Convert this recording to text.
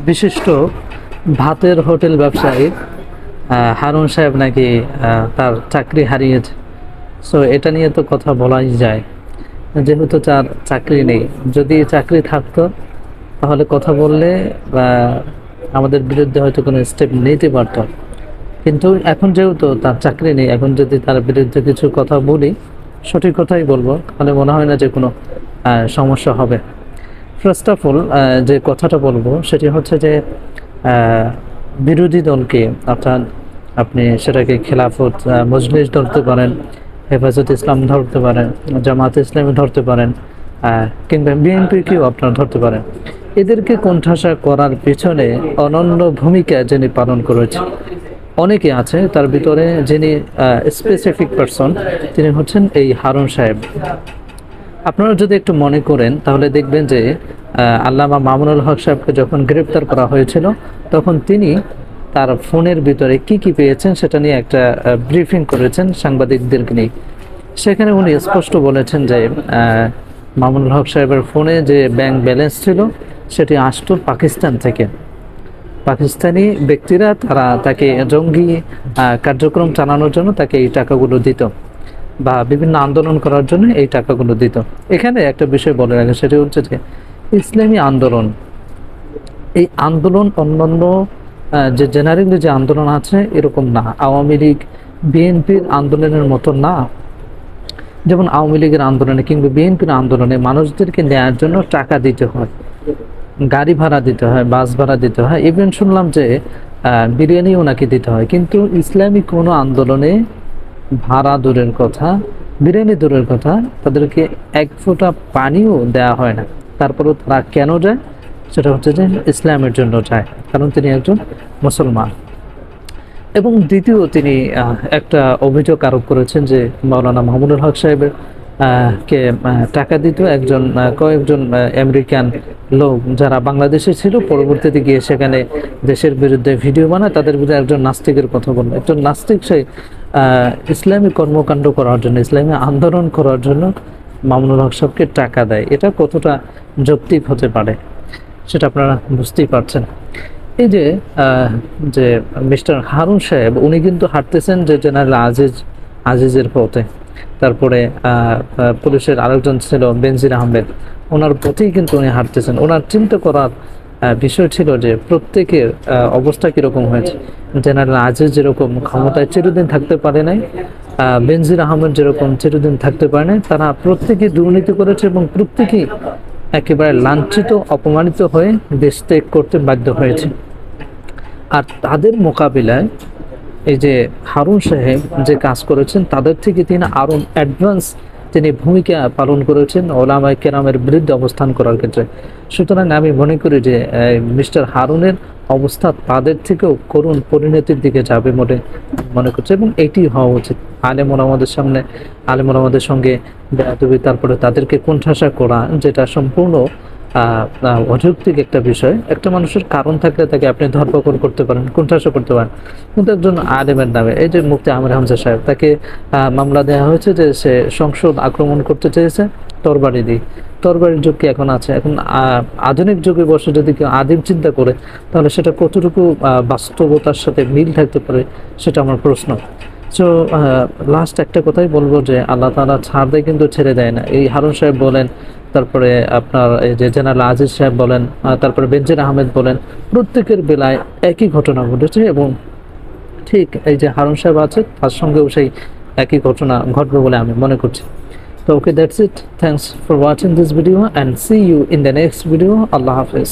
বিশিষ্ট ভাতের হোটেল ব্যবসায়ী হারুন সাহেব নাকি তার চাকরি হারিয়েছে। সো এটা নিয়ে তো কথা বলাই যায়, যেহেতু তার চাকরি নেই। যদি চাকরি থাকতো তাহলে কথা বললে বা আমাদের বিরুদ্ধে হয়তো কোনো স্টেপ নিতে পারতো, কিন্তু এখন যেহেতু তার চাকরি নেই, এখন যদি তার বিরুদ্ধে কিছু কথা বলি, সঠিক কথাই বলবো, তাহলে মনে হয় না যে কোনো সমস্যা হবে। ফার্স্ট অফ অল যে কথাটা বলবো সেটি হচ্ছে যে বিরোধী দলকে, অর্থাৎ আপনি সেটাকে খেলাফত মজলিস ধরতে পারেন, হেফাজত ইসলাম ধরতে পারেন, জামাত ইসলামী ধরতে পারেন, কিংবা বিএনপিকেও আপনারা ধরতে পারেন। এদেরকে কোণঠাসা করার পিছনে অনন্য ভূমিকা যিনি পালন করেছেন অনেকে আছে, তার ভিতরে যিনি স্পেসিফিক পারসন তিনি হচ্ছেন এই হারুন সাহেব। আপনারা যদি একটু মনে করেন তাহলে দেখবেন যে আল্লামা মামুনুল হক সাহেবকে যখন গ্রেপ্তার করা হয়েছিল তখন তিনি তার ফোনের ভিতরে কি কি পেয়েছেন সেটা নিয়ে একটা ব্রিফিং করেছেন সাংবাদিকদেরকে নিয়ে। সেখানে উনি স্পষ্ট বলেছেন যে মামুনুল হক সাহেবের ফোনে যে ব্যাংক ব্যালেন্স ছিল সেটি আসতো পাকিস্তান থেকে। পাকিস্তানি ব্যক্তিরা তারা তাকে জঙ্গি কার্যক্রম চালানোর জন্য তাকে এই টাকাগুলো দিত, বা বিভিন্ন আন্দোলন করার জন্য এই টাকাগুলো দিত। এখানে একটা বিষয় বলে রাখে, সেটি হচ্ছে যে ইসলামী আন্দোলন, এই আন্দোলন অন্যান্য যে জেনারেলি যে আন্দোলন আছে এরকম না, আওয়ামী লীগ বিএনপির আন্দোলনের মতো না। যেমন আওয়ামী লীগের আন্দোলনে কিংবা বিএনপির আন্দোলনে মানুষদেরকে নেওয়ার জন্য টাকা দিতে হয়, গাড়ি ভাড়া দিতে হয়, বাস ভাড়া দিতে হয়, ইভেন শুনলাম যে বিরিয়ানিও নাকি দিতে হয়। কিন্তু ইসলামী কোনো আন্দোলনে ভাড়া দূরের কথা, বিরিয়ানি দূরের কথা, তাদেরকে এক ফোঁটা পানিও দেওয়া হয় না। তারপরেও তারা কেন যায়? সেটা হচ্ছে যে ইসলামের জন্য যায়, কারণ তিনি একজন মুসলমান। এবং দ্বিতীয় তিনি একটা অভিযোগ আরোপ করেছেন যে মাওলানা মামুনুল হক সাহেবের কে টাকা দিত কয়েকজন আমেরিকান লোক যারা বাংলাদেশে ছিল, পরবর্তীতে গিয়ে সেখানে দেশের বিরুদ্ধে ভিডিও বানায়। তাদের বিরুদ্ধে একজন নাস্তিকের কথা বলল, একজন নাস্তিক সে ইসলামী কর্মকাণ্ড করার জন্য, ইসলামী আন্দোলন করার জন্য মামুনুল হক সাহেবকে টাকা দেয়। এটা কতটা যৌক্তিক হতে পারে সেটা আপনারা বুঝতেই পারছেন। এই যে মিস্টার হারুন সাহেব উনি কিন্তু হাঁটতেছেন যে জেনারেল আজিজের পথে। তারপরে পুলিশের আরেকজন ছিল বেনজির আহমেদ, ওনার পথেই কিন্তু উনি হাঁটতেছেন। ওনার চিন্তা করার বিষয় ছিল যে প্রত্যেকের অবস্থা কীরকম হয়েছে। জেনারেল আজিজ যেরকম ক্ষমতায় চিরদিন থাকতে পারে নাই, বেনজির আহমেদ যেরকম চিরদিন থাকতে পারে নাই, তারা প্রত্যেকেই দুর্নীতি করেছে এবং প্রত্যেকেই একেবারে লাঞ্ছিত অপমানিত হয়ে দেশ ত্যাগ করতে বাধ্য হয়েছে। আর তাদের মোকাবিলায় এই যে হারুন সাহেব যে কাজ করেছেন, তাদের থেকে তিনি আরো অ্যাডভান্স তিনি ভূমিকা পালন করেছেন ওলামায়ে কেরামের বিরুদ্ধে অবস্থান করার ক্ষেত্রে। সুতরাং আমি মনে করি যে মিস্টার হারুনের অবস্থা তাদের থেকেও করুণ পরিণতির দিকে যাবে মনে করছে, এবং এটি হওয়া উচিত। আলেম ওলামাদের সঙ্গে বেয়াদবি, তারপরে তাদেরকে কোণঠাসা করা, যেটা সম্পূর্ণ অযৌক্তিক একটা বিষয়। একটা মানুষের কারণ থাকলে তাকে আপনি ধরপাকড় করতে পারেন, কোণঠাসা করতে পারেন, কিন্তু একজন আলেমের নামে, এই যে মুফতি আমির হামজা সাহেব, তাকে মামলা দেওয়া হয়েছে যে সে সংসদ আক্রমণ করতে চেয়েছে তরবারি দিয়ে। তরবারির যুগ কি এখন আছে? এখন আধুনিক যুগে বসে যদি কেউ আদিম চিন্তা করে তাহলে সেটা কতটুকু বাস্তবতার সাথে মিল থাকতে পারে সেটা আমার প্রশ্ন। সো লাস্ট একটা কথাই বলবো যে আল্লাহ তাআলা ছাড় দেয় কিন্তু ছেড়ে দেয় না। এই হারুন সাহেব বলেন, তারপরে আপনার এই যে জেনারেল আজিজ সাহেব বলেন, তারপরে বেনজির আহমেদ বলেন, প্রত্যেকের বেলায় একই ঘটনা ঘটেছে। এবং ঠিক এই যে হারুন সাহেব আছে তার সঙ্গেও সেই একই ঘটনা ঘটবে বলে আমি মনে করছি। তো okay, that's it. Thanks for watching this video and see you in the next video. Allah Hafiz.